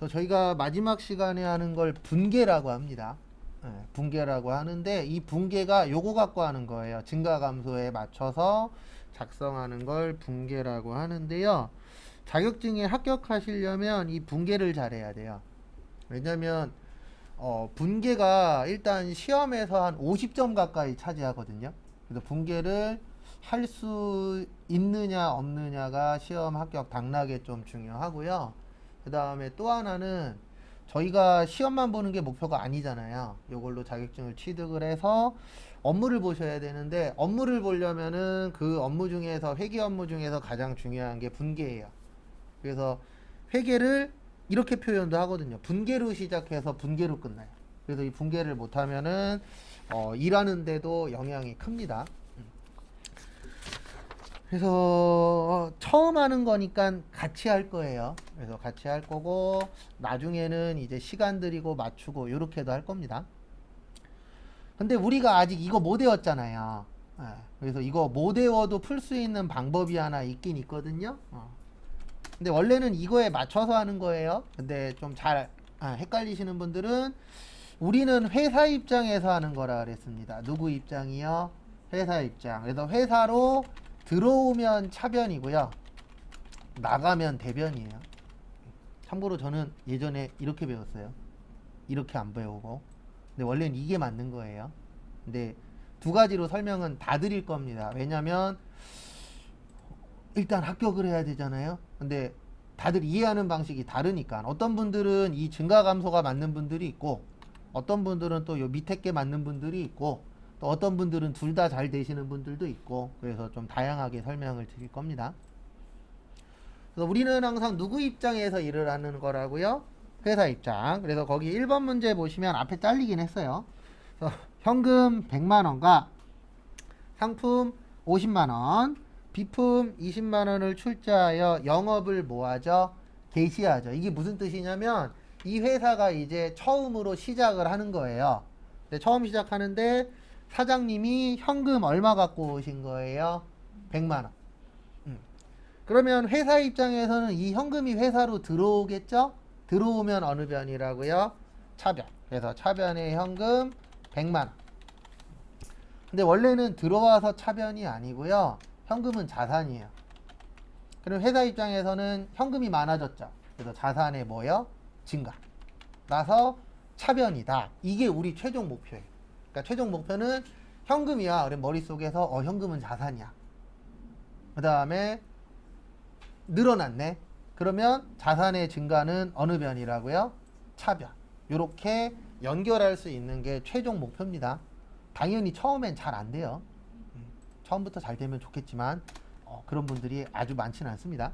그래서 저희가 마지막 시간에 하는 걸 분계라고 합니다. 예, 분계라고 하는데 이 분계가 요거 갖고 하는 거예요. 증가 감소에 맞춰서 작성하는 걸 분계라고 하는데요. 자격증에 합격하시려면 이 분계를 잘해야 돼요. 왜냐면 분계가 일단 시험에서 한 50점 가까이 차지하거든요. 그래서 분계를 할 수 있느냐 없느냐가 시험 합격 당락에 좀 중요하고요. 그 다음에 또 하나는 저희가 시험만 보는 게 목표가 아니잖아요. 이걸로 자격증을 취득을 해서 업무를 보셔야 되는데 업무를 보려면은 그 업무 중에서 회계 업무 중에서 가장 중요한 게 분계예요. 그래서 회계를 이렇게 표현도 하거든요. 분계로 시작해서 분계로 끝나요. 그래서 이 분계를 못하면은 일하는데도 영향이 큽니다. 그래서 처음 하는 거니까 같이 할 거예요. 그래서 같이 할 거고 나중에는 이제 시간 들이고 맞추고 이렇게도 할 겁니다. 근데 우리가 아직 이거 못 외웠잖아요. 예, 그래서 이거 못 외워도 풀 수 있는 방법이 하나 있긴 있거든요. 근데 원래는 이거에 맞춰서 하는 거예요. 근데 좀 잘 헷갈리시는 분들은 우리는 회사 입장에서 하는 거라 그랬습니다. 누구 입장이요? 회사 입장. 그래서 회사로 들어오면 차변이고요. 나가면 대변이에요. 참고로 저는 예전에 이렇게 배웠어요. 이렇게 안 배우고. 근데 원래는 이게 맞는 거예요. 근데 두 가지로 설명은 다 드릴 겁니다. 왜냐면 일단 합격을 해야 되잖아요. 근데 다들 이해하는 방식이 다르니까 어떤 분들은 이 증가 감소가 맞는 분들이 있고 어떤 분들은 또 요 밑에 게 맞는 분들이 있고 또 어떤 분들은 둘 다 잘 되시는 분들도 있고 그래서 좀 다양하게 설명을 드릴 겁니다. 그래서 우리는 항상 누구 입장에서 일을 하는 거라고요? 회사 입장. 그래서 거기 1번 문제 보시면 앞에 잘리긴 했어요. 그래서 현금 100만 원과 상품 50만 원, 비품 20만 원을 출자하여 영업을 뭐하죠? 개시하죠. 이게 무슨 뜻이냐면 이 회사가 이제 처음으로 시작을 하는 거예요. 근데 처음 시작하는데 사장님이 현금 얼마 갖고 오신 거예요? 100만 원. 그러면 회사 입장에서는 이 현금이 회사로 들어오겠죠? 들어오면 어느 변이라고요? 차변. 그래서 차변의 현금 100만 원. 근데 원래는 들어와서 차변이 아니고요. 현금은 자산이에요. 그럼 회사 입장에서는 현금이 많아졌죠. 그래서 자산의 뭐요? 증가. 나서 차변이다. 이게 우리 최종 목표예요. 그러니까 최종 목표는 현금이야. 그럼 머릿속에서 현금은 자산이야. 그 다음에 늘어났네. 그러면 자산의 증가는 어느 변이라고요? 차변. 이렇게 연결할 수 있는 게 최종 목표입니다. 당연히 처음엔 잘 안 돼요. 처음부터 잘 되면 좋겠지만 그런 분들이 아주 많지는 않습니다.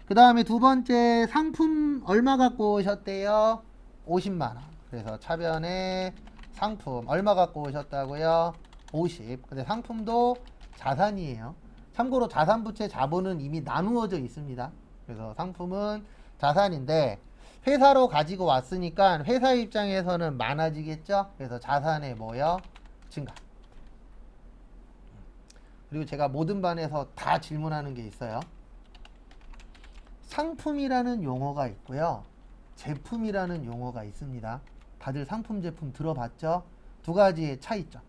그 다음에 두 번째 상품 얼마 갖고 오셨대요? 50만 원. 그래서 차변에 상품 얼마 갖고 오셨다고요? 50. 근데 상품도 자산이에요. 참고로 자산부채 자본은 이미 나누어져 있습니다. 그래서 상품은 자산인데 회사로 가지고 왔으니까 회사 입장에서는 많아지겠죠? 그래서 자산의 뭐요? 증가. 그리고 제가 모든 반에서 다 질문하는 게 있어요. 상품이라는 용어가 있고요. 제품이라는 용어가 있습니다. 다들 상품, 제품 들어봤죠? 두 가지의 차이점.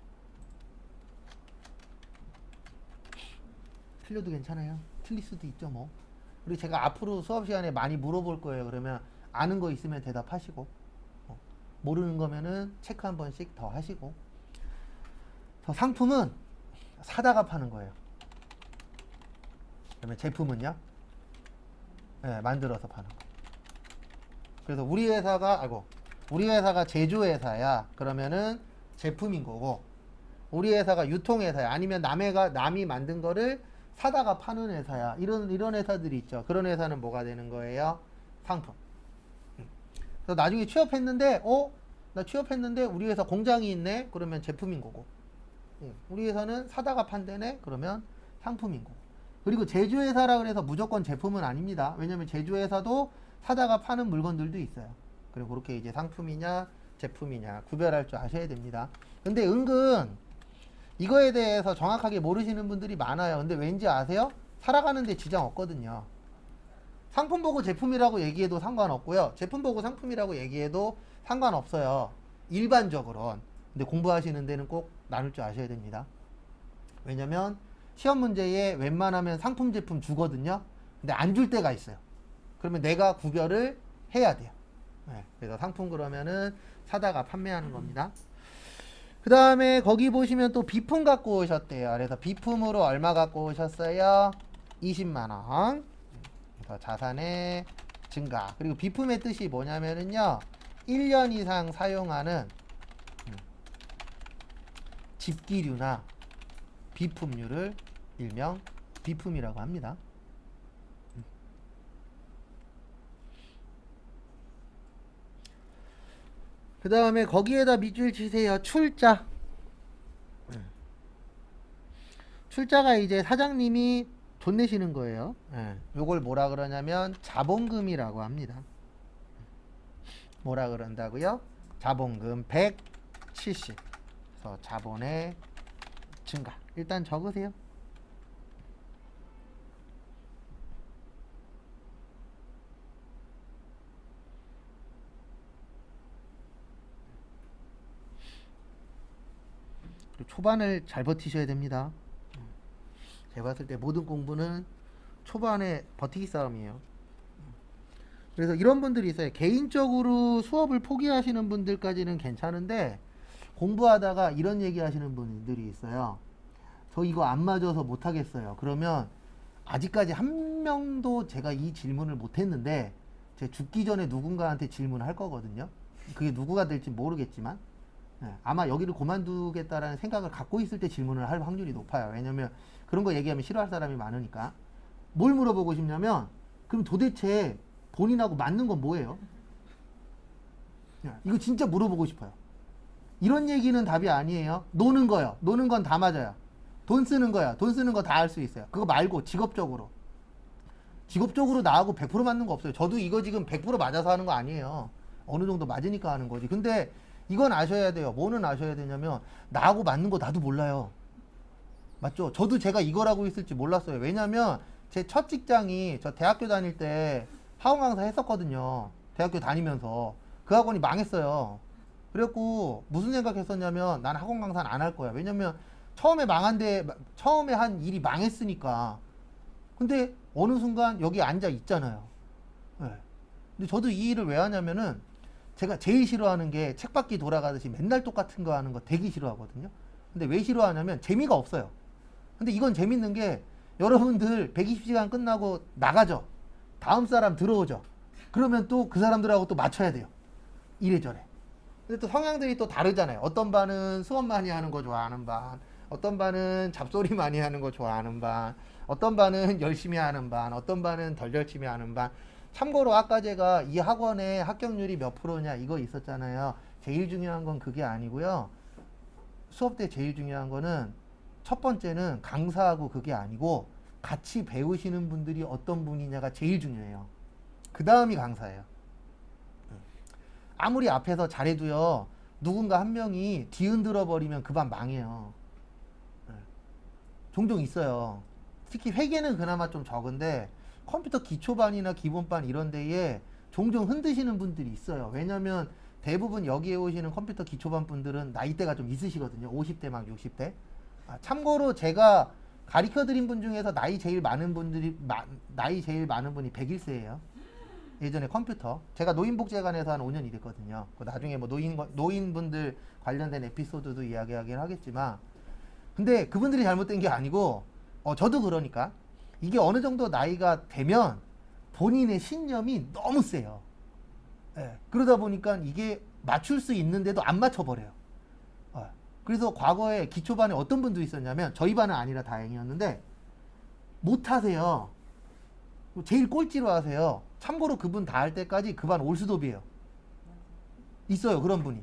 틀려도 괜찮아요. 틀릴 수도 있죠, 뭐. 그리고 제가 앞으로 수업 시간에 많이 물어볼 거예요. 그러면 아는 거 있으면 대답하시고, 모르는 거면은 체크 한 번씩 더 하시고. 상품은 사다가 파는 거예요. 그러면 제품은요? 네, 만들어서 파는 거. 그래서 우리 회사가 제조회사야. 그러면은 제품인 거고, 우리 회사가 유통회사야. 아니면 남이 만든 거를 사다가 파는 회사야. 이런 회사들이 있죠. 그런 회사는 뭐가 되는 거예요? 상품. 그래서 나중에 취업했는데, 나 취업했는데 우리 회사 공장이 있네? 그러면 제품인 거고. 우리 회사는 사다가 판대네? 그러면 상품인 거고. 그리고 제조회사라 그래서 무조건 제품은 아닙니다. 왜냐면 제조회사도 사다가 파는 물건들도 있어요. 그리고 그렇게 이제 상품이냐 제품이냐 구별할 줄 아셔야 됩니다. 근데 은근 이거에 대해서 정확하게 모르시는 분들이 많아요. 근데 왠지 아세요? 살아가는데 지장 없거든요. 상품 보고 제품이라고 얘기해도 상관없고요. 제품 보고 상품이라고 얘기해도 상관없어요. 일반적으로는. 근데 공부하시는 데는 꼭 나눌 줄 아셔야 됩니다. 왜냐면 시험 문제에 웬만하면 상품 제품 주거든요. 근데 안 줄 때가 있어요. 그러면 내가 구별을 해야 돼요. 네, 그래서 상품 그러면은 사다가 판매하는 겁니다. 그 다음에 거기 보시면 또 비품 갖고 오셨대요. 그래서 비품으로 얼마 갖고 오셨어요? 20만원. 그래서 자산의 증가. 그리고 비품의 뜻이 뭐냐면은요, 1년 이상 사용하는 집기류나 비품류를 일명 비품이라고 합니다. 그 다음에 거기에다 밑줄 치세요. 출자. 출자가 이제 사장님이 돈 내시는 거예요. 요걸 뭐라 그러냐면 자본금이라고 합니다. 뭐라 그런다고요? 자본금 170. 그래서 자본의 증가. 일단 적으세요. 초반을 잘 버티셔야 됩니다. 제가 봤을 때 모든 공부는 초반에 버티기 싸움이에요. 그래서 이런 분들이 있어요. 개인적으로 수업을 포기하시는 분들까지는 괜찮은데 공부하다가 이런 얘기 하시는 분들이 있어요. 저 이거 안 맞아서 못하겠어요. 그러면 아직까지 한 명도 제가 이 질문을 못했는데 제 죽기 전에 누군가한테 질문을 할 거거든요. 그게 누구가 될지 모르겠지만 아마 여기를 그만두겠다라는 생각을 갖고 있을 때 질문을 할 확률이 높아요. 왜냐면 그런 거 얘기하면 싫어할 사람이 많으니까. 뭘 물어보고 싶냐면 그럼 도대체 본인하고 맞는 건 뭐예요? 이거 진짜 물어보고 싶어요. 이런 얘기는 답이 아니에요. 노는 거요. 노는 건 다 맞아요. 돈 쓰는 거야. 돈 쓰는 거 다 할 수 있어요. 그거 말고 직업적으로 나하고 100% 맞는 거 없어요. 저도 이거 지금 100% 맞아서 하는 거 아니에요. 어느 정도 맞으니까 하는 거지. 근데 이건 아셔야 돼요. 뭐는 아셔야 되냐면 나하고 맞는 거 나도 몰라요. 맞죠? 저도 제가 이거라고 있을지 몰랐어요. 왜냐면 제 첫 직장이 저 대학교 다닐 때 학원 강사 했었거든요. 대학교 다니면서 그 학원이 망했어요. 그래갖고 무슨 생각했었냐면 난 학원 강사는 안 할 거야. 왜냐면 처음에 처음에 한 일이 망했으니까. 근데 어느 순간 여기 앉아 있잖아요. 네. 근데 저도 이 일을 왜 하냐면은 제가 제일 싫어하는 게 책바퀴 돌아가듯이 맨날 똑같은 거 하는 거 되게 싫어하거든요. 근데 왜 싫어하냐면 재미가 없어요. 근데 이건 재밌는 게 여러분들 120시간 끝나고 나가죠. 다음 사람 들어오죠. 그러면 또 그 사람들하고 또 맞춰야 돼요. 이래저래. 근데 또 성향들이 또 다르잖아요. 어떤 반은 수업 많이 하는 거 좋아하는 반, 어떤 반은 잡소리 많이 하는 거 좋아하는 반, 어떤 반은 열심히 하는 반, 어떤 반은 덜 열심히 하는 반. 참고로 아까 제가 이 학원의 합격률이 몇 프로냐 이거 있었잖아요. 제일 중요한 건 그게 아니고요. 수업 때 제일 중요한 거는 첫 번째는 강사하고 그게 아니고 같이 배우시는 분들이 어떤 분이냐가 제일 중요해요. 그 다음이 강사예요. 아무리 앞에서 잘해도요. 누군가 한 명이 뒤흔들어 버리면 그 반 망해요. 종종 있어요. 특히 회계는 그나마 좀 적은데 컴퓨터 기초반이나 기본반 이런 데에 종종 흔드시는 분들이 있어요. 왜냐면 대부분 여기에 오시는 컴퓨터 기초반 분들은 나이대가 좀 있으시거든요. 50대 막 60대. 참고로 제가 가르쳐 드린 분 중에서 나이 제일 많은 분이 101세예요. 예전에 컴퓨터. 제가 노인복지관에서 한 5년 일했거든요. 나중에 뭐 노인분들 관련된 에피소드도 이야기하긴 하겠지만 근데 그분들이 잘못된 게 아니고 저도 그러니까 이게 어느 정도 나이가 되면 본인의 신념이 너무 세요. 예, 그러다 보니까 이게 맞출 수 있는데도 안 맞춰버려요. 그래서 과거에 기초반에 어떤 분도 있었냐면 저희 반은 아니라 다행이었는데 못하세요. 제일 꼴찌로 하세요. 참고로 그분 다 할 때까지 그 반 올수톱이에요. 있어요 그런 분이.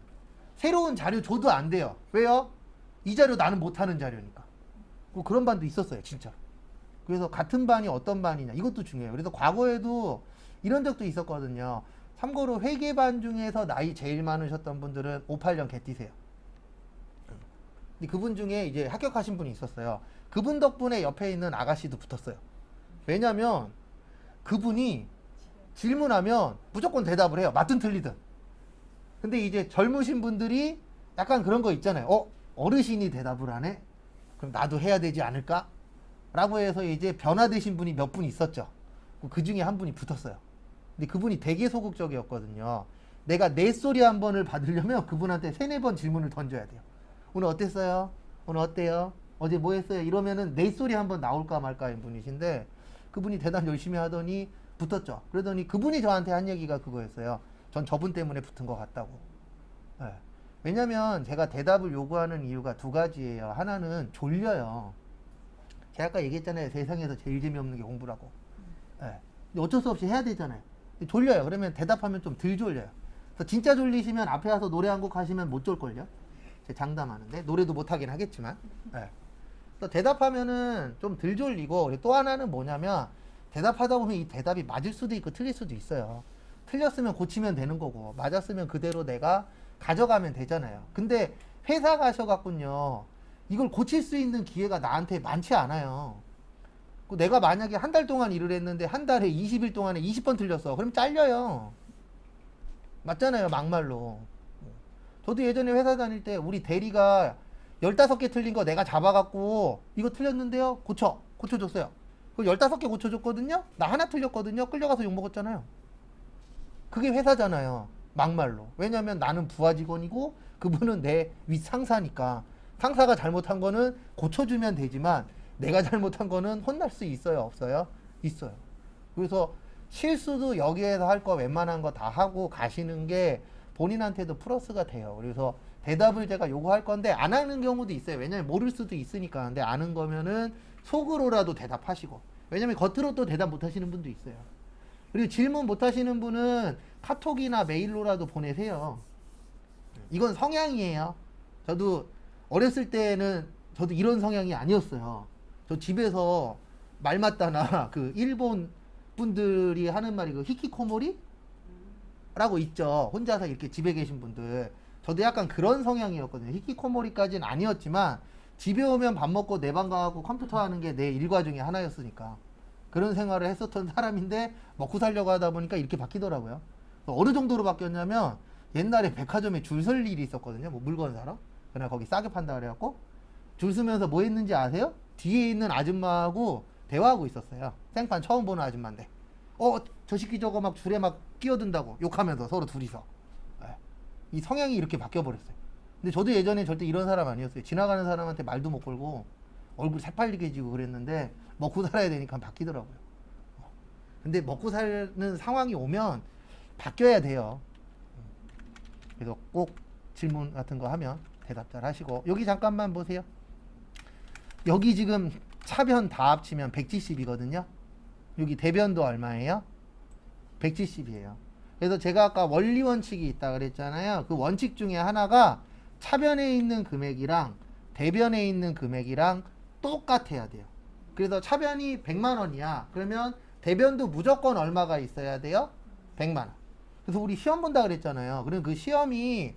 새로운 자료 줘도 안 돼요. 왜요? 이 자료 나는 못하는 자료니까. 그런 반도 있었어요 진짜. 그래서 같은 반이 어떤 반이냐 이것도 중요해요. 그래서 과거에도 이런 적도 있었거든요. 참고로 회계반 중에서 나이 제일 많으셨던 분들은 580 개띠세요. 근데 그분 중에 이제 합격하신 분이 있었어요. 그분 덕분에 옆에 있는 아가씨도 붙었어요. 왜냐면 그분이 질문하면 무조건 대답을 해요. 맞든 틀리든. 근데 이제 젊으신 분들이 약간 그런 거 있잖아요. 어르신이 대답을 하네? 그럼 나도 해야 되지 않을까? 라고 해서 이제 변화되신 분이 몇 분 있었죠. 그 중에 한 분이 붙었어요. 근데 그분이 되게 소극적이었거든요. 내가 내 소리 한 번을 받으려면 그분한테 3-4번 질문을 던져야 돼요. 오늘 어땠어요? 오늘 어때요? 어제 뭐 했어요? 이러면은 내 소리 한 번 나올까 말까인 분이신데 그분이 대답 열심히 하더니 붙었죠. 그러더니 그분이 저한테 한 얘기가 그거였어요. 전 저분 때문에 붙은 것 같다고. 네. 왜냐면 제가 대답을 요구하는 이유가 2가지예요. 하나는 졸려요. 제가 아까 얘기했잖아요. 세상에서 제일 재미없는 게 공부라고. 네. 근데 어쩔 수 없이 해야 되잖아요. 졸려요. 그러면 대답하면 좀 덜 졸려요. 그래서 진짜 졸리시면 앞에 와서 노래 한 곡 하시면 못 졸걸요? 제가 장담하는데 노래도 못하긴 하겠지만. 네. 그래서 대답하면은 좀 덜 졸리고 또 하나는 뭐냐면 대답하다 보면 이 대답이 맞을 수도 있고 틀릴 수도 있어요. 틀렸으면 고치면 되는 거고 맞았으면 그대로 내가 가져가면 되잖아요. 근데 회사 가셔갖군요. 이걸 고칠 수 있는 기회가 나한테 많지 않아요. 내가 만약에 한 달 동안 일을 했는데 한 달에 20일 동안에 20번 틀렸어. 그럼 잘려요. 맞잖아요. 막말로. 저도 예전에 회사 다닐 때 우리 대리가 15개 틀린 거 내가 잡아갖고 이거 틀렸는데요. 고쳐줬어요. 그 15개 고쳐줬거든요. 나 하나 틀렸거든요. 끌려가서 욕먹었잖아요. 그게 회사잖아요. 막말로. 왜냐면 나는 부하 직원이고 그분은 내 윗상사니까. 상사가 잘못한 거는 고쳐주면 되지만 내가 잘못한 거는 혼날 수 있어요? 없어요? 있어요. 그래서 실수도 여기에서 할 거 웬만한 거 다 하고 가시는 게 본인한테도 플러스가 돼요. 그래서 대답을 제가 요구할 건데 안 하는 경우도 있어요. 왜냐면 모를 수도 있으니까. 근데 아는 거면은 속으로라도 대답하시고. 왜냐면 겉으로 또 대답 못 하시는 분도 있어요. 그리고 질문 못 하시는 분은 카톡이나 메일로라도 보내세요. 이건 성향이에요. 저도 어렸을 때는 저도 이런 성향이 아니었어요. 저 집에서 말 맞다나 그 일본 분들이 하는 말이 그 히키코모리? 라고 있죠. 혼자서 이렇게 집에 계신 분들. 저도 약간 그런 성향이었거든요. 히키코모리까지는 아니었지만 집에 오면 밥 먹고 내 방 가고 컴퓨터 하는 게 내 일과 중에 하나였으니까. 그런 생활을 했었던 사람인데 먹고 살려고 하다 보니까 이렇게 바뀌더라고요. 어느 정도로 바뀌었냐면 옛날에 백화점에 줄 설 일이 있었거든요. 뭐 물건 사러. 그냥 거기 싸게 판다 그래갖고 줄 서면서 뭐 했는지 아세요? 뒤에 있는 아줌마하고 대화하고 있었어요. 생판 처음 보는 아줌마인데 저 새끼 저거 막 줄에 막 끼어든다고 욕하면서 서로 둘이서. 이 성향이 이렇게 바뀌어버렸어요. 근데 저도 예전에 절대 이런 사람 아니었어요. 지나가는 사람한테 말도 못 걸고 얼굴 새빨리게 지고 그랬는데 먹고 살아야 되니까 바뀌더라고요. 근데 먹고 사는 상황이 오면 바뀌어야 돼요. 그래서 꼭 질문 같은 거 하면 대답 잘 하시고. 여기 잠깐만 보세요. 여기 지금 차변 다 합치면 170이거든요. 여기 대변도 얼마예요? 170이에요. 그래서 제가 아까 원리 원칙이 있다 그랬잖아요. 그 원칙 중에 하나가 차변에 있는 금액이랑 대변에 있는 금액이랑 똑같아야 돼요. 그래서 차변이 100만 원이야. 그러면 대변도 무조건 얼마가 있어야 돼요? 100만 원. 그래서 우리 시험 본다 그랬잖아요. 그럼 그 시험이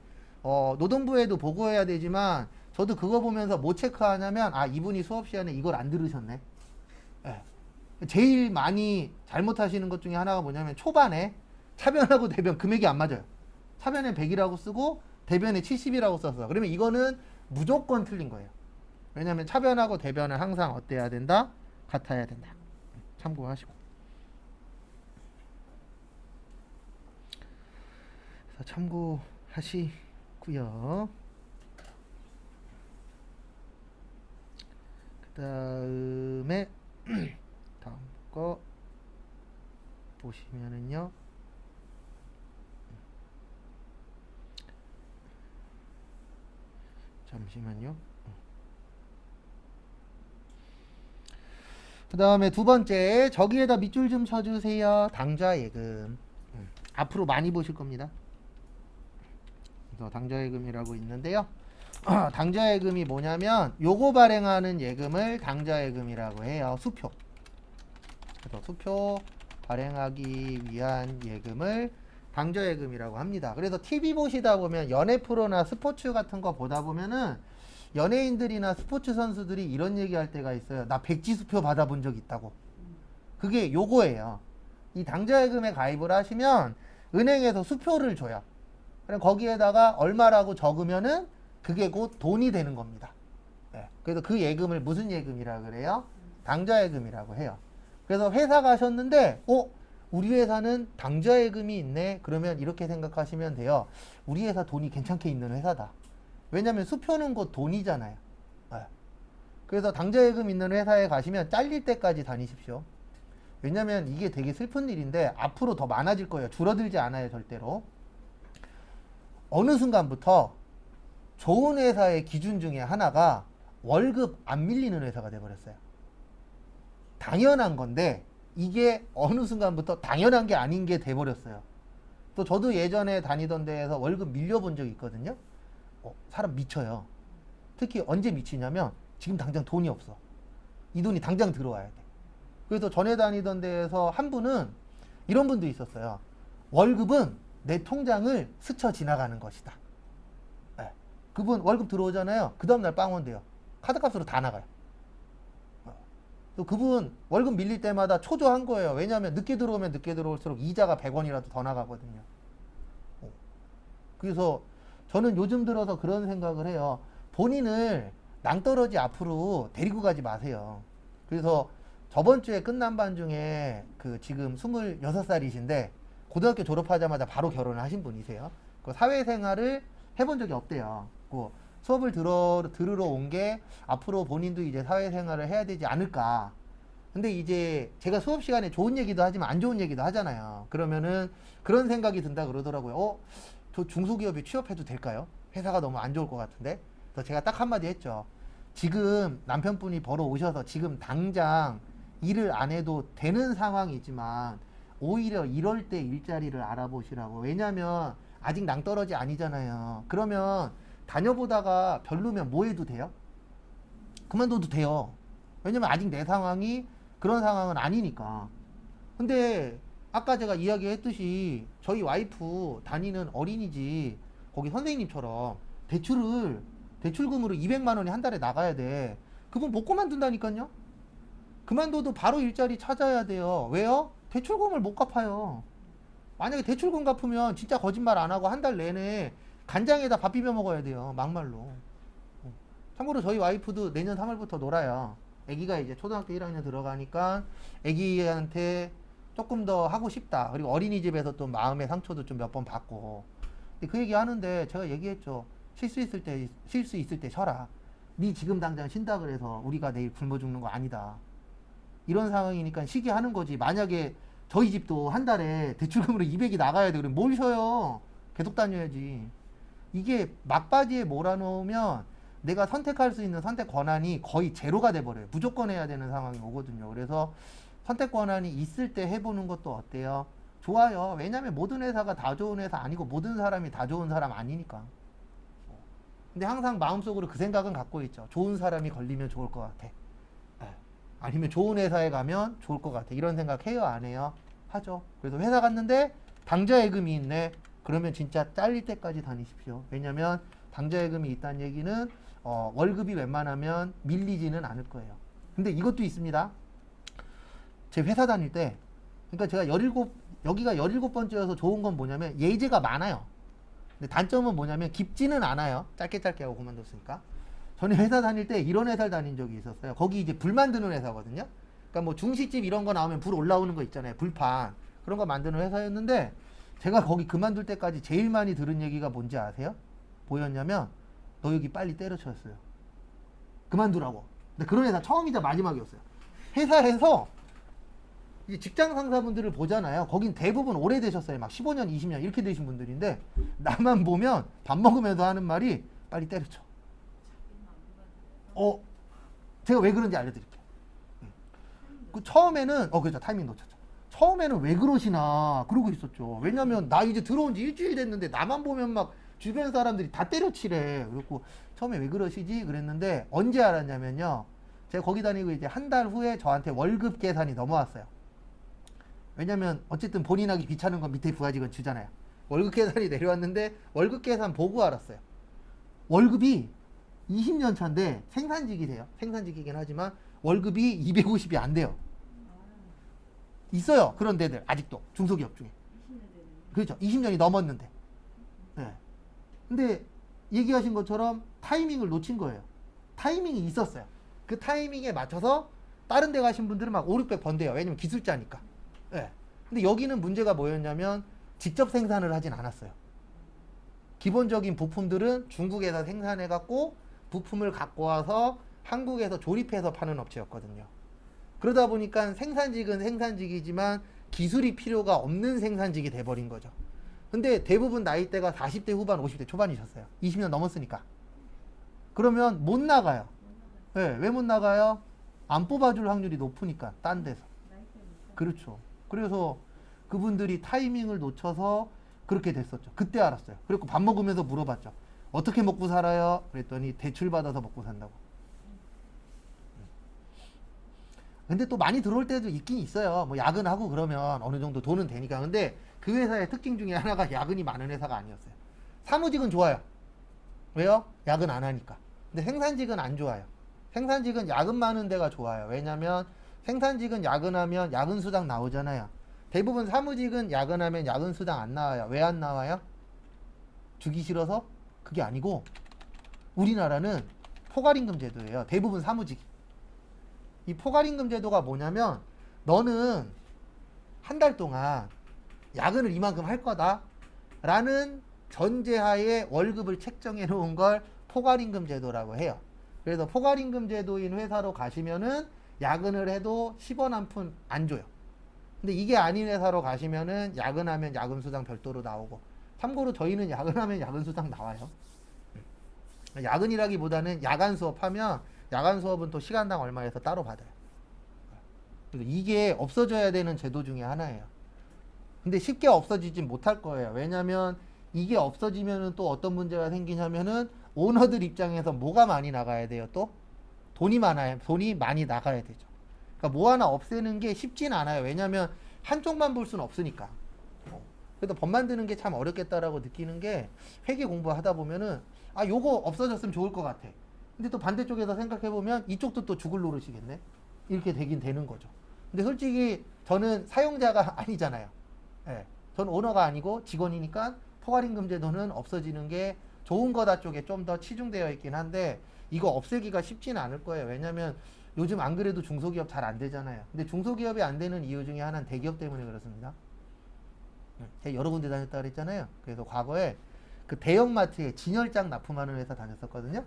노동부에도 보고해야 되지만 저도 그거 보면서 뭐 체크하냐면 이분이 수업 시간에 이걸 안 들으셨네. 네. 제일 많이 잘못하시는 것 중에 하나가 뭐냐면 초반에 차변하고 대변 금액이 안 맞아요. 차변에 100이라고 쓰고 대변에 70이라고 썼어. 그러면 이거는 무조건 틀린 거예요. 왜냐면 차변하고 대변은 항상 어때야 된다? 같아야 된다. 참고하시고. 그래서 참고하시고요. 그 다음에 다음 거 보시면은요. 잠시만요. 그 다음에 두 번째, 저기에다 밑줄 좀 쳐주세요. 당좌예금. 앞으로 많이 보실 겁니다. 그래서 당좌예금이라고 있는데요. 당좌예금이 뭐냐면 요거 발행하는 예금을 당좌예금이라고 해요. 수표. 그래서 수표 발행하기 위한 예금을 당좌예금이라고 합니다. 그래서 TV 보시다 보면 연예 프로나 스포츠 같은 거 보다 보면은 연예인들이나 스포츠 선수들이 이런 얘기할 때가 있어요. 나 백지수표 받아본 적 있다고. 그게 요거예요. 이 당좌예금에 가입을 하시면 은행에서 수표를 줘요. 그럼 거기에다가 얼마라고 적으면은 그게 곧 돈이 되는 겁니다. 네. 그래서 그 예금을 무슨 예금이라 그래요? 당좌예금이라고 해요. 그래서 회사 가셨는데, 우리 회사는 당좌예금이 있네. 그러면 이렇게 생각하시면 돼요. 우리 회사 돈이 괜찮게 있는 회사다. 왜냐면 수표는 곧 돈이잖아요. 네. 그래서 당좌예금 있는 회사에 가시면 잘릴 때까지 다니십시오. 왜냐면 이게 되게 슬픈 일인데 앞으로 더 많아질 거예요. 줄어들지 않아요, 절대로. 어느 순간부터 좋은 회사의 기준 중에 하나가 월급 안 밀리는 회사가 돼버렸어요. 당연한 건데 이게 어느 순간부터 당연한 게 아닌 게 돼버렸어요. 또 저도 예전에 다니던 데에서 월급 밀려본 적이 있거든요. 사람 미쳐요. 특히 언제 미치냐면 지금 당장 돈이 없어. 이 돈이 당장 들어와야 돼. 그래서 전에 다니던 데에서 한 분은 이런 분도 있었어요. 월급은 내 통장을 스쳐 지나가는 것이다. 네. 그분 월급 들어오잖아요. 그 다음날 빵원 돼요. 카드값으로 다 나가요. 또 그분 월급 밀릴 때마다 초조한 거예요. 왜냐하면 늦게 들어오면 늦게 들어올수록 이자가 100원이라도 더 나가거든요. 그래서 저는 요즘 들어서 그런 생각을 해요. 본인을 낭떠러지 앞으로 데리고 가지 마세요. 그래서 저번 주에 끝난 반 중에 지금 26살이신데 고등학교 졸업하자마자 바로 결혼을 하신 분이세요. 그 사회생활을 해본 적이 없대요. 그 수업을 들으러 온 게 앞으로 본인도 이제 사회생활을 해야 되지 않을까. 근데 이제 제가 수업 시간에 좋은 얘기도 하지만 안 좋은 얘기도 하잖아요. 그러면은 그런 생각이 든다 그러더라고요. 저 중소기업에 취업해도 될까요? 회사가 너무 안 좋을 것 같은데. 그래서 제가 딱 한마디 했죠. 지금 남편분이 벌어오셔서 지금 당장 일을 안 해도 되는 상황이지만 오히려 이럴 때 일자리를 알아보시라고. 왜냐면 아직 낭떠러지 아니잖아요. 그러면 다녀보다가 별로면 뭐 해도 돼요? 그만둬도 돼요. 왜냐면 아직 내 상황이 그런 상황은 아니니까. 근데 아까 제가 이야기했듯이 저희 와이프 다니는 어린이집 거기 선생님처럼 대출금으로 200만 원이 한 달에 나가야 돼. 그분 못 그만둔다니까요. 그만둬도 바로 일자리 찾아야 돼요. 왜요? 대출금을 못 갚아요. 만약에 대출금 갚으면 진짜 거짓말 안 하고 한 달 내내 간장에다 밥 비벼 먹어야 돼요. 막말로. 참고로 저희 와이프도 내년 3월부터 놀아요. 아기가 이제 초등학교 1학년 들어가니까 아기한테 조금 더 하고 싶다. 그리고 어린이집에서 또 마음의 상처도 좀 몇 번 받고. 근데 그 얘기 하는데 제가 얘기했죠. 쉴 수 있을 때 쉬어라. 네 지금 당장 쉰다 그래서 우리가 내일 굶어 죽는 거 아니다. 이런 상황이니까 쉬게 하는 거지. 만약에 저희 집도 한 달에 대출금으로 200이 나가야 돼. 그러면 뭘 쉬어요? 계속 다녀야지. 이게 막바지에 몰아넣으면 내가 선택할 수 있는 선택 권한이 거의 제로가 돼버려요. 무조건 해야 되는 상황이 오거든요. 그래서 선택 권한이 있을 때 해보는 것도 어때요? 좋아요. 왜냐면 모든 회사가 다 좋은 회사 아니고 모든 사람이 다 좋은 사람 아니니까. 근데 항상 마음속으로 그 생각은 갖고 있죠. 좋은 사람이 걸리면 좋을 것 같아. 아니면 좋은 회사에 가면 좋을 것 같아. 이런 생각 해요? 안 해요? 하죠. 그래서 회사 갔는데 당좌예금이 있네. 그러면 진짜 잘릴 때까지 다니십시오. 왜냐면 당좌예금이 있다는 얘기는 월급이 웬만하면 밀리지는 않을 거예요. 근데 이것도 있습니다. 제 회사 다닐 때 그러니까 제가 여기가 17번째여서 좋은 건 뭐냐면 예제가 많아요. 근데 단점은 뭐냐면 깊지는 않아요. 짧게 하고 그만뒀으니까. 저는 회사 다닐 때 이런 회사를 다닌 적이 있었어요. 거기 이제 불 만드는 회사거든요. 그러니까 뭐 중식집 이런 거 나오면 불 올라오는 거 있잖아요. 불판. 그런 거 만드는 회사였는데 제가 거기 그만둘 때까지 제일 많이 들은 얘기가 뭔지 아세요? 뭐였냐면 너 여기 빨리 때려쳤어요. 그만두라고. 근데 그런 회사 처음이자 마지막이었어요. 회사에서 이제 직장 상사분들을 보잖아요. 거긴 대부분 오래되셨어요. 막 15년, 20년 이렇게 되신 분들인데 나만 보면 밥 먹으면서 하는 말이 빨리 때려쳐. 제가 왜 그런지 알려드릴게요. 그 처음에는 그렇죠. 타이밍 놓쳤죠. 처음에는 왜 그러시나 그러고 있었죠. 왜냐면 나 이제 들어온 지 일주일 됐는데 나만 보면 막 주변 사람들이 다 때려치래. 그래갖고 처음에 왜 그러시지 그랬는데 언제 알았냐면요. 제가 거기 다니고 이제 한 달 후에 저한테 월급 계산이 넘어왔어요. 왜냐면 어쨌든 본인 하기 귀찮은 건 밑에 부하직원 주잖아요. 월급 계산이 내려왔는데 월급 계산 보고 알았어요. 월급이 20년 차인데 생산직이세요. 생산직이긴 하지만 월급이 250이 안 돼요. 있어요. 그런 데들 아직도 중소기업 중에. 20년 되는. 그렇죠. 20년이 넘었는데. 네. 근데 얘기하신 것처럼 타이밍을 놓친 거예요. 타이밍이 있었어요. 그 타이밍에 맞춰서 다른 데 가신 분들은 막 5, 600 번대요. 왜냐면 기술자니까. 네. 근데 여기는 문제가 뭐였냐면 직접 생산을 하진 않았어요. 기본적인 부품들은 중국에서 생산해갖고 부품을 갖고 와서 한국에서 조립해서 파는 업체였거든요. 그러다 보니까 생산직은 생산직이지만 기술이 필요가 없는 생산직이 돼버린 거죠. 근데 대부분 나이대가 40대 후반, 50대 초반이셨어요. 20년 넘었으니까. 그러면 못 나가요. 네, 왜 못 나가요? 안 뽑아줄 확률이 높으니까, 딴 데서. 그렇죠. 그래서 그분들이 타이밍을 놓쳐서 그렇게 됐었죠. 그때 알았어요. 그리고 밥 먹으면서 물어봤죠. 어떻게 먹고 살아요? 그랬더니 대출 받아서 먹고 산다고. 근데 또 많이 들어올 때도 있긴 있어요. 뭐 야근하고 그러면 어느 정도 돈은 되니까. 근데 그 회사의 특징 중에 하나가 야근이 많은 회사가 아니었어요. 사무직은 좋아요. 왜요? 야근 안 하니까. 근데 생산직은 안 좋아요. 생산직은 야근 많은 데가 좋아요. 왜냐면 생산직은 야근하면 야근 수당 나오잖아요. 대부분 사무직은 야근하면 야근 수당 안 나와요. 왜 안 나와요? 주기 싫어서? 그게 아니고 우리나라는 포괄임금 제도예요. 대부분 사무직이. 이 포괄임금 제도가 뭐냐면 너는 한 달 동안 야근을 이만큼 할 거다 라는 전제하에 월급을 책정해 놓은 걸 포괄임금 제도라고 해요. 그래서 포괄임금 제도인 회사로 가시면은 야근을 해도 10원 한 푼 안 줘요. 근데 이게 아닌 회사로 가시면은 야근하면 야근수당 별도로 나오고, 참고로 저희는 야근하면 야근수당 나와요. 야근이라기보다는 야간 수업하면 야간 수업은 또 시간당 얼마에서 따로 받아요. 그래서 이게 없어져야 되는 제도 중에 하나예요. 근데 쉽게 없어지진 못할 거예요. 왜냐면 이게 없어지면은 또 어떤 문제가 생기냐면은 오너들 입장에서 뭐가 많이 나가야 돼요? 또 돈이 많아요. 돈이 많이 나가야 되죠. 그러니까 뭐 하나 없애는 게 쉽진 않아요. 왜냐면 한쪽만 볼 수는 없으니까. 그래서 법 만드는 게 참 어렵겠다라고 느끼는 게, 회계 공부하다 보면은 아 요거 없어졌으면 좋을 것 같아. 근데 또 반대쪽에서 생각해보면 이쪽도 또 죽을 노릇이겠네. 이렇게 되긴 되는 거죠. 근데 솔직히 저는 사용자가 아니잖아요. 예. 저는 오너가 아니고 직원이니까 포괄임금 제도는 없어지는 게 좋은 거다 쪽에 좀 더 치중되어 있긴 한데, 이거 없애기가 쉽지는 않을 거예요. 왜냐면 요즘 안 그래도 중소기업 잘 안 되잖아요. 근데 중소기업이 안 되는 이유 중에 하나는 대기업 때문에 그렇습니다. 제가 여러 군데 다녔다 그랬잖아요. 그래서 과거에 그 대형마트에 진열장 납품하는 회사 다녔었거든요.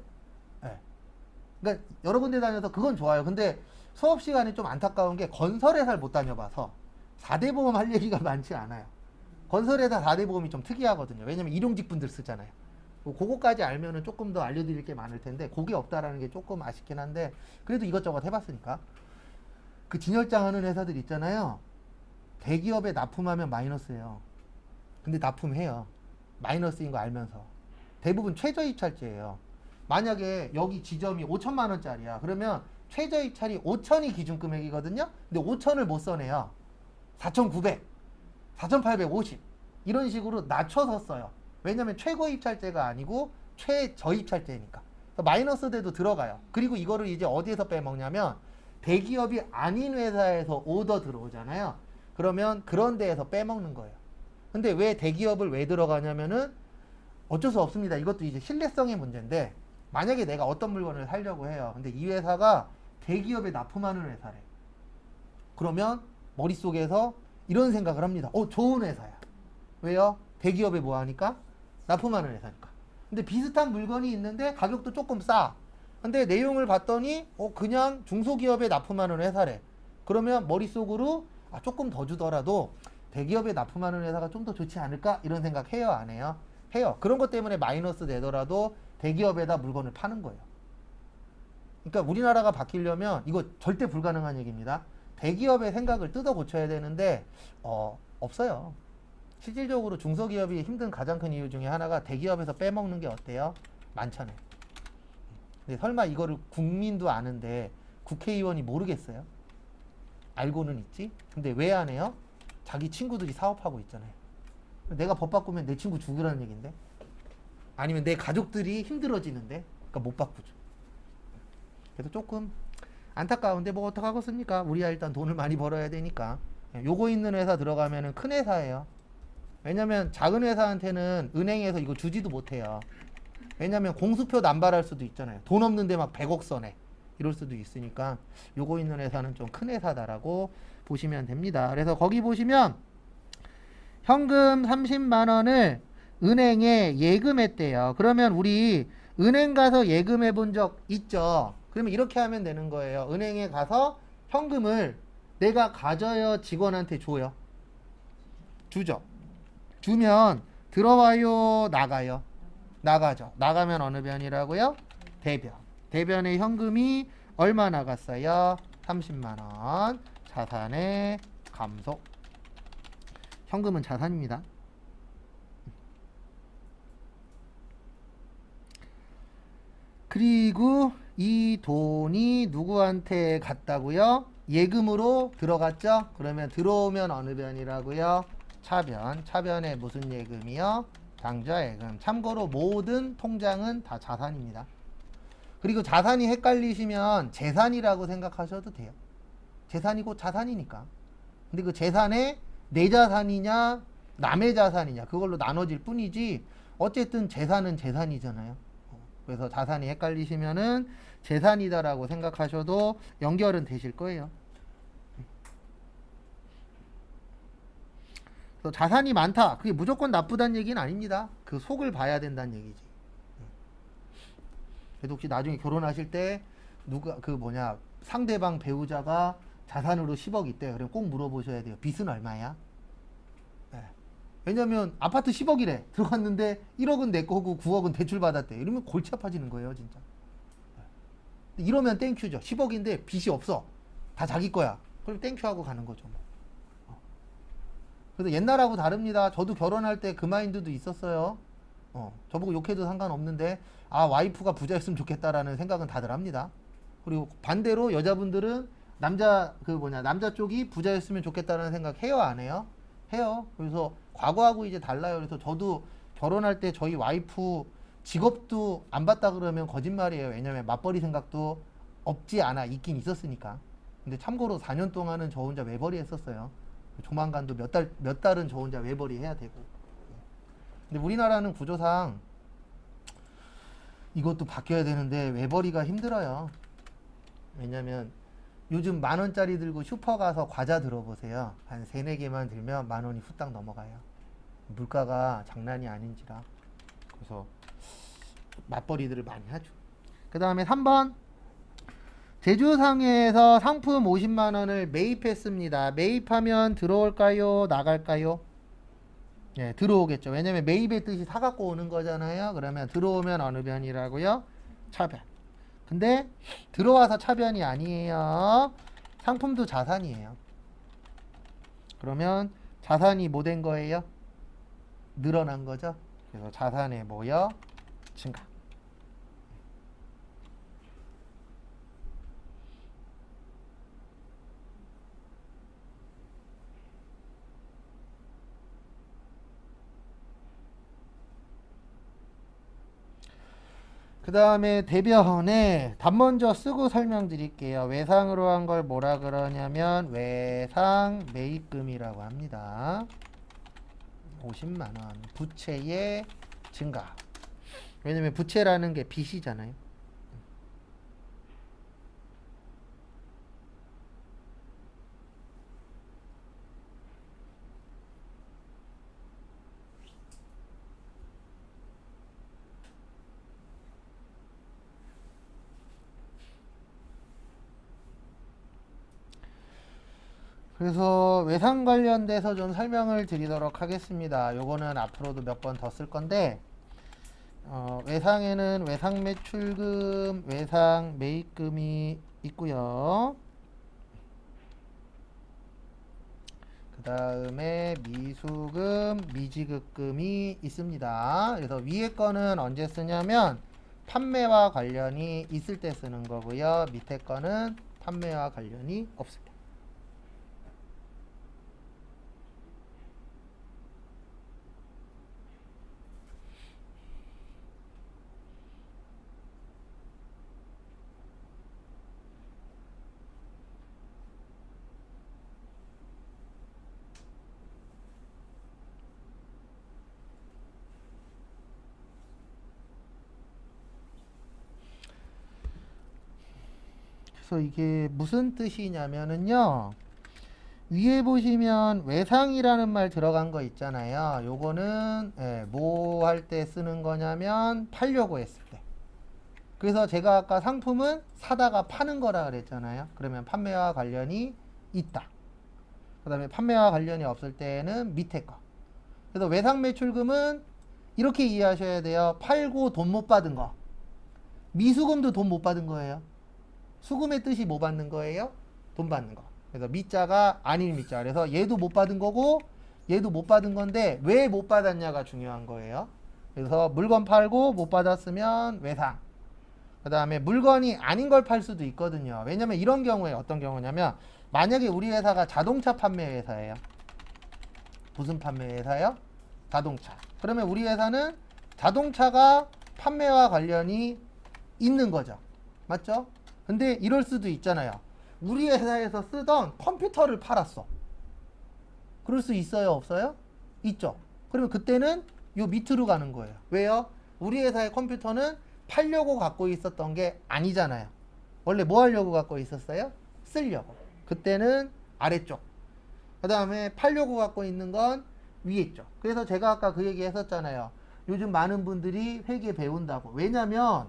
네. 그러니까 여러 군데 다녀서 그건 좋아요. 근데 수업 시간에 좀 안타까운 게 건설회사를 못 다녀봐서 4대 보험 할 얘기가 많지 않아요. 건설회사 4대 보험이 좀 특이하거든요. 왜냐면 일용직분들 쓰잖아요. 그거까지 알면은 조금 더 알려드릴 게 많을 텐데 그게 없다라는 게 조금 아쉽긴 한데, 그래도 이것저것 해봤으니까. 그 진열장 하는 회사들 있잖아요. 대기업에 납품하면 마이너스예요. 근데 납품해요. 마이너스인 거 알면서. 대부분 최저입찰제예요. 만약에 여기 지점이 5천만 원짜리야. 그러면 최저입찰이 5천이 기준금액이거든요. 근데 5천을 못 써내요. 4,900, 4,850 이런 식으로 낮춰서 써요. 왜냐면 최고입찰제가 아니고 최저입찰제니까. 마이너스 돼도 들어가요. 그리고 이거를 이제 어디에서 빼먹냐면 대기업이 아닌 회사에서 오더 들어오잖아요. 그러면 그런 데에서 빼먹는 거예요. 근데 왜 대기업을 왜 들어가냐면은 어쩔 수 없습니다. 이것도 이제 신뢰성의 문제인데, 만약에 내가 어떤 물건을 사려고 해요. 근데 이 회사가 대기업에 납품하는 회사래. 그러면 머릿속에서 이런 생각을 합니다. 좋은 회사야. 왜요? 대기업에 뭐 하니까? 납품하는 회사니까. 근데 비슷한 물건이 있는데 가격도 조금 싸. 근데 내용을 봤더니 그냥 중소기업에 납품하는 회사래. 그러면 머릿속으로 조금 더 주더라도 대기업에 납품하는 회사가 좀 더 좋지 않을까? 이런 생각 해요, 안 해요? 해요. 그런 것 때문에 마이너스 내더라도 대기업에다 물건을 파는 거예요. 그러니까 우리나라가 바뀌려면 이거 절대 불가능한 얘기입니다. 대기업의 생각을 뜯어 고쳐야 되는데 없어요. 실질적으로 중소기업이 힘든 가장 큰 이유 중에 하나가 대기업에서 빼먹는 게 어때요? 많잖아요. 근데 설마 이거를 국민도 아는데 국회의원이 모르겠어요? 알고는 있지? 근데 왜 안 해요? 자기 친구들이 사업하고 있잖아요. 내가 법 바꾸면 내 친구 죽으라는 얘기인데, 아니면 내 가족들이 힘들어지는데, 그러니까 못 바꾸죠. 그래서 조금 안타까운데 뭐 어떡하겠습니까? 우리야 일단 돈을 많이 벌어야 되니까 요거 있는 회사 들어가면은 큰 회사예요. 왜냐면 작은 회사한테는 은행에서 이거 주지도 못해요. 왜냐면 공수표 남발할 수도 있잖아요. 돈 없는데 막 100억 써내. 이럴 수도 있으니까 요거 있는 회사는 좀 큰 회사다라고 보시면 됩니다. 그래서 거기 보시면 현금 30만 원을 은행에 예금했대요. 그러면 우리 은행 가서 예금해 본 적 있죠? 그러면 이렇게 하면 되는 거예요. 은행에 가서 현금을 내가 가져요, 직원한테 줘요? 주죠. 주면 들어와요, 나가요? 나가죠. 나가면 어느 변이라고요? 대변. 대변의 현금이 얼마 나갔어요? 30만 원. 자산의 감소. 현금은 자산입니다. 그리고 이 돈이 누구한테 갔다고요? 예금으로 들어갔죠? 그러면 들어오면 어느 변이라고요? 차변. 차변에 무슨 예금이요? 당좌예금. 참고로 모든 통장은 다 자산입니다. 그리고 자산이 헷갈리시면 재산이라고 생각하셔도 돼요. 재산이 곧 자산이니까. 근데 그 재산에 내 자산이냐 남의 자산이냐 그걸로 나눠질 뿐이지 어쨌든 재산은 재산이잖아요. 그래서 자산이 헷갈리시면은 재산이다라고 생각하셔도 연결은 되실 거예요. 그래서 자산이 많다. 그게 무조건 나쁘다는 얘기는 아닙니다. 그 속을 봐야 된다는 얘기지. 그래도 혹시 나중에 결혼하실 때 누가 상대방 배우자가 자산으로 10억 있대. 그럼 꼭 물어보셔야 돼요. 빚은 얼마야? 네. 왜냐면 아파트 10억이래. 들어갔는데 1억은 내 거고 9억은 대출 받았대. 이러면 골치 아파지는 거예요, 진짜. 네. 이러면 땡큐죠. 10억인데 빚이 없어. 다 자기 거야. 그럼 땡큐하고 가는 거죠. 그래서 옛날하고 다릅니다. 저도 결혼할 때 그 마인드도 있었어요. 저보고 욕해도 상관없는데 와이프가 부자였으면 좋겠다라는 생각은 다들 합니다. 그리고 반대로 여자분들은 남자 쪽이 부자였으면 좋겠다는 생각 해요, 안 해요? 해요. 그래서 과거하고 이제 달라요. 그래서 저도 결혼할 때 저희 와이프 직업도 안 받다 그러면 거짓말이에요. 왜냐면 맞벌이 생각도 없지 않아 있긴 있었으니까. 근데 참고로 4년 동안은 저 혼자 외벌이 했었어요. 조만간도 몇 달은 저 혼자 외벌이 해야 되고. 근데 우리나라는 구조상 이것도 바뀌어야 되는데 외벌이가 힘들어요. 왜냐면 요즘 10,000원짜리 들고 슈퍼 가서 과자 들어보세요. 한 3, 4개만 들면 10,000원이 후딱 넘어가요. 물가가 장난이 아닌지라. 그래서 맞벌이들을 많이 하죠. 그 다음에 3번 제주상해에서 상품 50만원을 매입했습니다. 매입하면 들어올까요? 나갈까요? 네, 들어오겠죠. 왜냐면 매입의 뜻이 사갖고 오는 거잖아요. 그러면 들어오면 어느 변이라고요? 차변. 근데 들어와서 차변이 아니에요. 상품도 자산이에요. 그러면 자산이 뭐 된 거예요? 늘어난 거죠. 그래서 자산의 뭐요? 증가. 그 다음에 대변에 답 먼저 쓰고 설명드릴게요. 외상으로 한 걸 뭐라 그러냐면 외상 매입금이라고 합니다. 50만원 부채의 증가. 왜냐면 부채라는 게 빚이잖아요. 그래서 외상 관련돼서 좀 설명을 드리도록 하겠습니다. 요거는 앞으로도 몇 번 더 쓸 건데 외상에는 외상 매출금, 외상 매입금이 있고요. 그 다음에 미수금, 미지급금이 있습니다. 그래서 위에 거는 언제 쓰냐면 판매와 관련이 있을 때 쓰는 거고요. 밑에 거는 판매와 관련이 없을 때. 그래서 이게 무슨 뜻이냐면은요. 위에 보시면 외상이라는 말 들어간 거 있잖아요. 요거는 뭐 할 때 쓰는 거냐면 팔려고 했을 때. 그래서 제가 아까 상품은 사다가 파는 거라 그랬잖아요. 그러면 판매와 관련이 있다. 그 다음에 판매와 관련이 없을 때는 밑에 거. 그래서 외상 매출금은 이렇게 이해하셔야 돼요. 팔고 돈 못 받은 거. 미수금도 돈 못 받은 거예요. 수금의 뜻이 뭐 받는 거예요? 돈 받는 거. 그래서 미자가 아닌 미자. 그래서 얘도 못 받은 거고 얘도 못 받은 건데 왜 못 받았냐가 중요한 거예요. 그래서 물건 팔고 못 받았으면 외상. 그 다음에 물건이 아닌 걸 팔 수도 있거든요. 왜냐면 이런 경우에 어떤 경우냐면 만약에 우리 회사가 자동차 판매 회사예요. 무슨 판매 회사요? 자동차. 그러면 우리 회사는 자동차가 판매와 관련이 있는 거죠. 맞죠? 근데 이럴 수도 있잖아요. 우리 회사에서 쓰던 컴퓨터를 팔았어. 그럴 수 있어요? 없어요? 있죠. 그러면 그때는 요 밑으로 가는 거예요. 왜요? 우리 회사의 컴퓨터는 팔려고 갖고 있었던 게 아니잖아요. 원래 뭐 하려고 갖고 있었어요? 쓰려고. 그때는 아래쪽. 그 다음에 팔려고 갖고 있는 건 위에 쪽. 그래서 제가 아까 그 얘기 했었잖아요. 요즘 많은 분들이 회계 배운다고. 왜냐면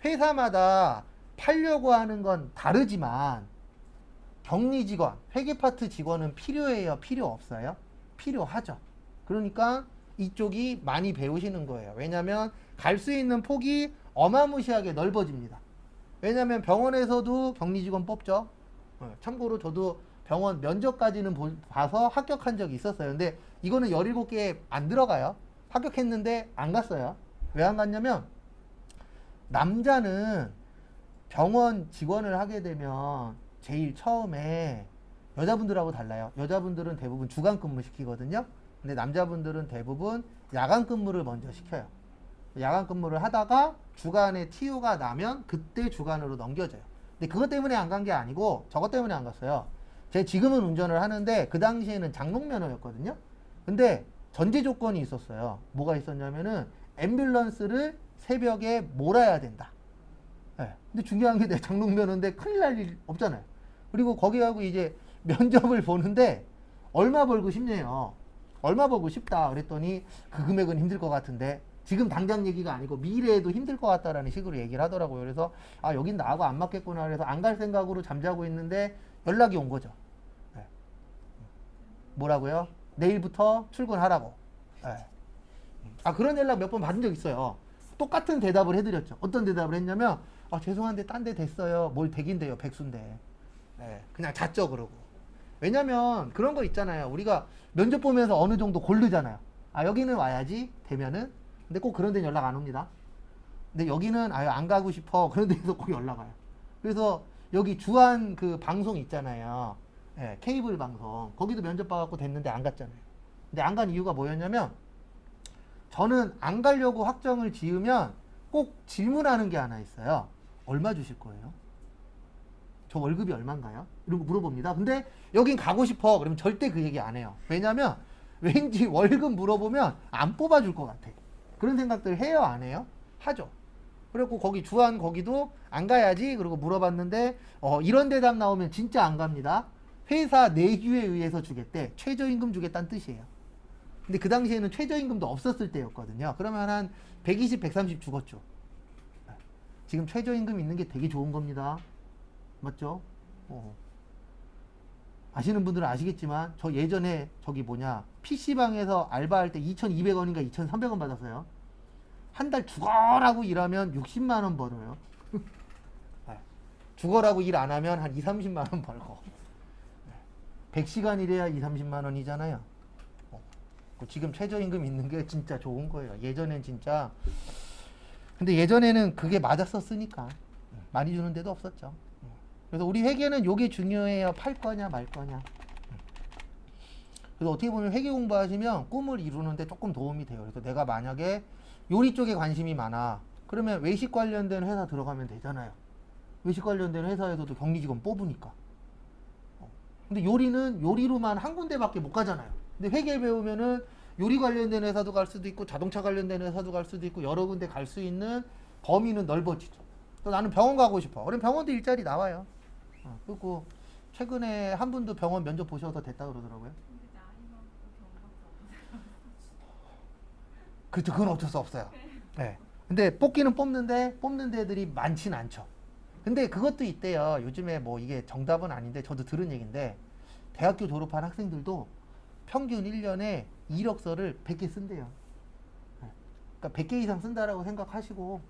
회사마다 팔려고 하는 건 다르지만 격리 직원, 회계 파트 직원은 필요해요? 필요 없어요? 필요하죠. 그러니까 이쪽이 많이 배우시는 거예요. 왜냐면 갈 수 있는 폭이 어마무시하게 넓어집니다. 왜냐면 병원에서도 격리 직원 뽑죠. 참고로 저도 병원 면접까지는 봐서 합격한 적이 있었어요. 근데 이거는 17개 안 들어가요. 합격했는데 안 갔어요. 왜 안 갔냐면 남자는 병원 직원을 하게 되면 제일 처음에 여자분들하고 달라요. 여자분들은 대부분 주간 근무 시키거든요. 근데 남자분들은 대부분 야간 근무를 먼저 시켜요. 야간 근무를 하다가 주간에 TU가 나면 그때 주간으로 넘겨져요. 근데 그것 때문에 안 간 게 아니고 저것 때문에 안 갔어요. 제가 지금은 운전을 하는데 그 당시에는 장롱면허였거든요. 근데 전제 조건이 있었어요. 뭐가 있었냐면은 앰뷸런스를 새벽에 몰아야 된다. 네. 근데 중요한 게 내 장롱면허인데 큰일 날 일 없잖아요. 그리고 거기 가고 이제 면접을 보는데 얼마 벌고 싶네요. 얼마 벌고 싶다 그랬더니 그 금액은 힘들 것 같은데 지금 당장 얘기가 아니고 미래에도 힘들 것 같다라는 식으로 얘기를 하더라고요. 그래서 아 여긴 나하고 안 맞겠구나 그래서 안 갈 생각으로 잠자고 있는데 연락이 온 거죠. 네. 뭐라고요? 내일부터 출근하라고. 네. 아 그런 연락 몇 번 받은 적 있어요. 똑같은 대답을 해드렸죠. 어떤 대답을 했냐면 아 죄송한데 딴 데 됐어요. 뭘 되긴 돼요. 백수인데. 네. 그냥 잤죠 그러고. 왜냐면 그런 거 있잖아요. 우리가 면접 보면서 어느 정도 고르잖아요. 아 여기는 와야지 되면은 근데 꼭 그런 데는 연락 안 옵니다. 근데 여기는 아유 안 가고 싶어 그런 데서 꼭 연락 와요. 그래서 여기 주한 그 방송 있잖아요. 예, 케이블 방송 거기도 면접 봐갖고 됐는데 안 갔잖아요. 근데 안 간 이유가 뭐였냐면 저는 안 가려고 확정을 지으면 꼭 질문하는 게 하나 있어요. 얼마 주실 거예요? 저 월급이 얼마인가요? 이런 거 물어봅니다. 근데 여긴 가고 싶어 그러면 절대 그 얘기 안 해요. 왜냐면 왠지 월급 물어보면 안 뽑아줄 것 같아. 그런 생각들 해요 안 해요? 하죠. 그래갖고 거기 주한 거기도 안 가야지 그러고 물어봤는데 이런 대답 나오면 진짜 안 갑니다. 회사 내규에 의해서 주겠대. 최저임금 주겠다는 뜻이에요. 근데 그 당시에는 최저임금도 없었을 때였거든요. 그러면 한 120, 130 죽었죠. 지금 최저임금 있는 게 되게 좋은 겁니다. 맞죠? 아시는 분들은 아시겠지만 저 예전에 저기 뭐냐 PC방에서 알바할 때 2,200원인가 2,300원 받았어요. 한 달 죽어라고 일하면 60만 원 벌어요. 죽어라고 일 안 하면 한 2, 30만 원 벌고 100시간 일해야 2, 30만 원이잖아요. 지금 최저임금 있는 게 진짜 좋은 거예요. 예전엔 진짜 근데 예전에는 그게 맞았었으니까 많이 주는 데도 없었죠. 그래서 우리 회계는 요게 중요해요. 팔 거냐 말 거냐. 그래서 어떻게 보면 회계 공부하시면 꿈을 이루는데 조금 도움이 돼요. 그래서 내가 만약에 요리 쪽에 관심이 많아. 그러면 외식 관련된 회사 들어가면 되잖아요. 외식 관련된 회사에서도 격리 직원 뽑으니까. 근데 요리는 요리로만 한 군데밖에 못 가잖아요. 근데 회계 배우면은 요리 관련된 회사도 갈 수도 있고 자동차 관련된 회사도 갈 수도 있고 여러 군데 갈 수 있는 범위는 넓어지죠. 또 나는 병원 가고 싶어. 그럼 병원도 일자리 나와요. 그리고 최근에 한 분도 병원 면접 보셔서 됐다 그러더라고요. 근데 나이 많고 경력도 그렇죠. 그건 어쩔 수 없어요. 네. 근데 뽑기는 뽑는 데들이 많진 않죠. 근데 그것도 있대요. 요즘에 뭐 이게 정답은 아닌데 저도 들은 얘기인데 대학교 졸업한 학생들도 평균 1년에 이력서를 100개 쓴대요. 그러니까 100개 이상 쓴다라고 생각하시고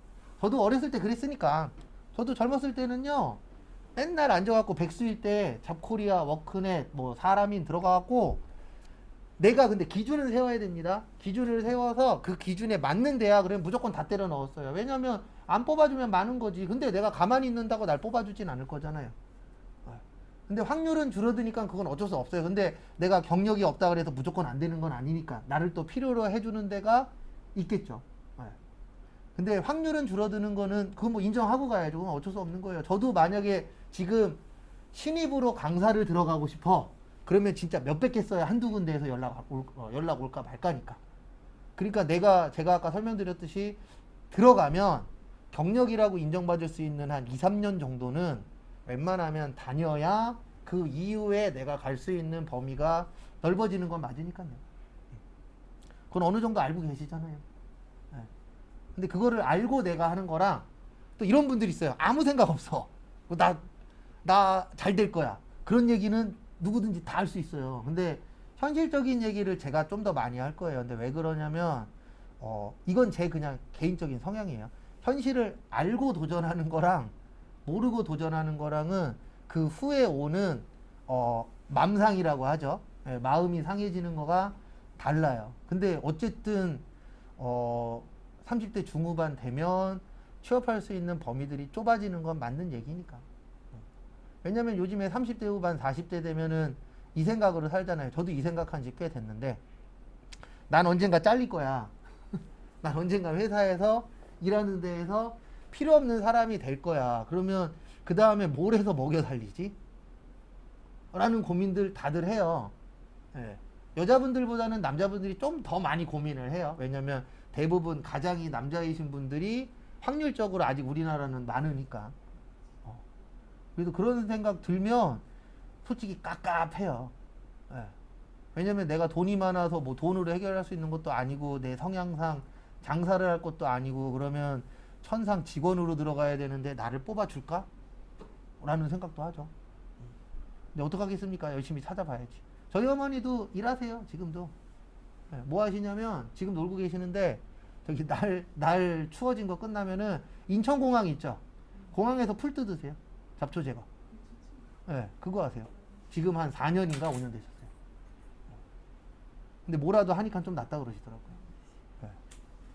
저도 어렸을 때 그랬으니까 저도 젊었을 때는요 맨날 앉아갖고 백수일 때 잡코리아, 워크넷, 뭐 사람인 들어가갖고 내가 근데 기준을 세워야 됩니다. 기준을 세워서 그 기준에 맞는 대학 그러면 무조건 다 때려 넣었어요. 왜냐면 안 뽑아주면 많은 거지. 근데 내가 가만히 있는다고 날 뽑아주진 않을 거잖아요. 근데 확률은 줄어드니까 그건 어쩔 수 없어요. 근데 내가 경력이 없다 그래서 무조건 안 되는 건 아니니까 나를 또 필요로 해주는 데가 있겠죠. 근데 확률은 줄어드는 거는 그건 뭐 인정하고 가야죠. 그건 어쩔 수 없는 거예요. 저도 만약에 지금 신입으로 강사를 들어가고 싶어. 그러면 진짜 몇백 개 써야 한두 군데에서 연락 올까 말까니까. 그러니까 제가 아까 설명드렸듯이 들어가면 경력이라고 인정받을 수 있는 한 2, 3년 정도는 웬만하면 다녀야 그 이후에 내가 갈 수 있는 범위가 넓어지는 건 맞으니까요. 그건 어느 정도 알고 계시잖아요. 근데 그거를 알고 내가 하는 거랑 또 이런 분들이 있어요. 아무 생각 없어. 나 잘 될 거야. 그런 얘기는 누구든지 다 할 수 있어요. 근데 현실적인 얘기를 제가 좀 더 많이 할 거예요. 근데 왜 그러냐면 이건 제 그냥 개인적인 성향이에요. 현실을 알고 도전하는 거랑 모르고 도전하는 거랑은 그 후에 오는 맘상이라고 하죠. 예, 마음이 상해지는 거가 달라요. 근데 어쨌든 30대 중후반 되면 취업할 수 있는 범위들이 좁아지는 건 맞는 얘기니까. 왜냐면 요즘에 30대 후반 40대 되면은 이 생각으로 살잖아요. 저도 이 생각한 지 꽤 됐는데 난 언젠가 잘릴 거야. 난 언젠가 회사에서 일하는 데에서 필요 없는 사람이 될 거야. 그러면 그 다음에 뭘 해서 먹여 살리지? 라는 고민들 다들 해요. 예. 여자분들보다는 남자분들이 좀 더 많이 고민을 해요. 왜냐면 대부분 가장이 남자이신 분들이 확률적으로 아직 우리나라는 많으니까. 그래서 그런 생각 들면 솔직히 깝깝해요. 예. 왜냐면 내가 돈이 많아서 뭐 돈으로 해결할 수 있는 것도 아니고 내 성향상 장사를 할 것도 아니고 그러면 천상 직원으로 들어가야 되는데 나를 뽑아줄까? 라는 생각도 하죠. 근데 어떡하겠습니까? 열심히 찾아봐야지. 저희 어머니도 일하세요. 지금도. 예, 뭐 하시냐면 지금 놀고 계시는데 저기 날 추워진 거 끝나면은 인천공항 있죠? 공항에서 풀 뜯으세요. 잡초 제거. 예, 그거 하세요. 지금 한 4년인가 5년 되셨어요. 근데 뭐라도 하니까 좀 낫다 그러시더라고요. 예.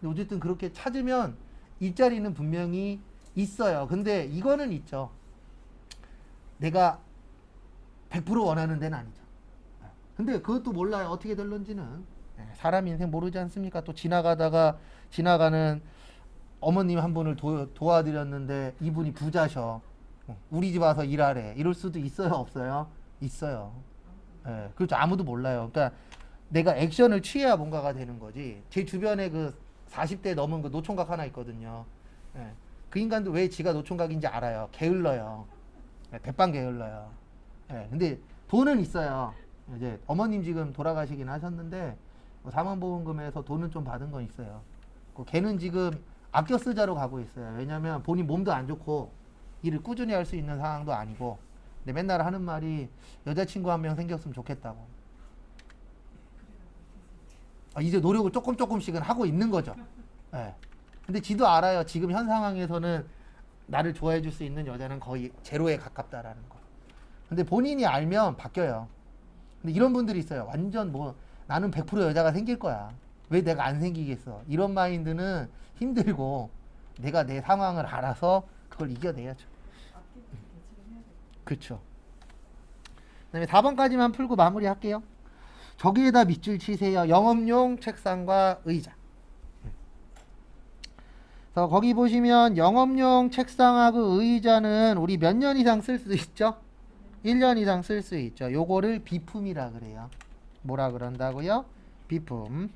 근데 어쨌든 그렇게 찾으면 일자리는 분명히 있어요. 근데 이거는 있죠. 내가 100% 원하는 데는 아니죠. 예. 근데 그것도 몰라요. 어떻게 될런지는. 예, 사람 인생 모르지 않습니까? 또 지나가는 어머님 한 분을 도와드렸는데 이분이 부자셔. 우리 집 와서 일하래. 이럴 수도 있어요, 없어요? 있어요. 예, 그렇죠. 아무도 몰라요. 그러니까 내가 액션을 취해야 뭔가가 되는 거지. 제 주변에 그 40대 넘은 그 노총각 하나 있거든요. 예, 그 인간도 왜 지가 노총각인지 알아요. 게을러요. 예, 대빵 게을러요. 예, 근데 돈은 있어요. 이제 어머님 지금 돌아가시긴 하셨는데 사망보험금에서 돈은 좀 받은 건 있어요. 걔는 지금 아껴 쓰자로 가고 있어요. 왜냐면 본인 몸도 안 좋고 일을 꾸준히 할 수 있는 상황도 아니고. 근데 맨날 하는 말이 여자친구 한 명 생겼으면 좋겠다고. 이제 노력을 조금씩은 하고 있는 거죠. 예. 근데 지도 알아요. 지금 현 상황에서는 나를 좋아해 줄 수 있는 여자는 거의 제로에 가깝다라는 거. 근데 본인이 알면 바뀌어요. 근데 이런 분들이 있어요. 완전 뭐 나는 100% 여자가 생길 거야. 왜 내가 안 생기겠어? 이런 마인드는 힘들고 내가 내 상황을 알아서 그걸 이겨내야죠. 그렇죠. 그다음에 4번까지만 풀고 마무리할게요. 저기에다 밑줄 치세요. 영업용 책상과 의자. 그래서 거기 보시면 영업용 책상하고 의자는 우리 몇 년 이상 쓸 수 있죠? 1년 이상 쓸 수 있죠. 요거를 비품이라 그래요. 뭐라 그런다고요? 비품.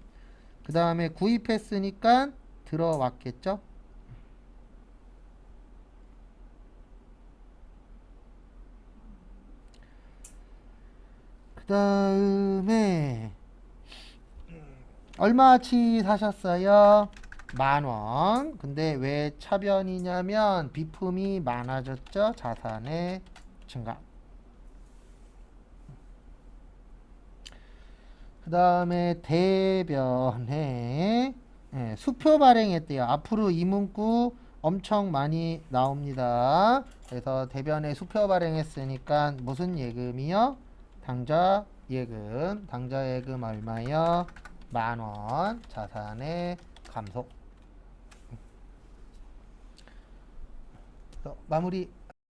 그 다음에 구입했으니까 들어왔겠죠? 그다음에 얼마치 사셨어요? 10,000원. 근데 왜 차변이냐면 비품이 많아졌죠. 자산의 증가. 그 다음에 대변에 수표 발행했대요. 앞으로 이 문구 엄청 많이 나옵니다. 그래서 대변에 수표 발행했으니까 무슨 예금이요? 당좌 예금. 당좌 예금 얼마요? 10,000원. 자산의 감소. 마무리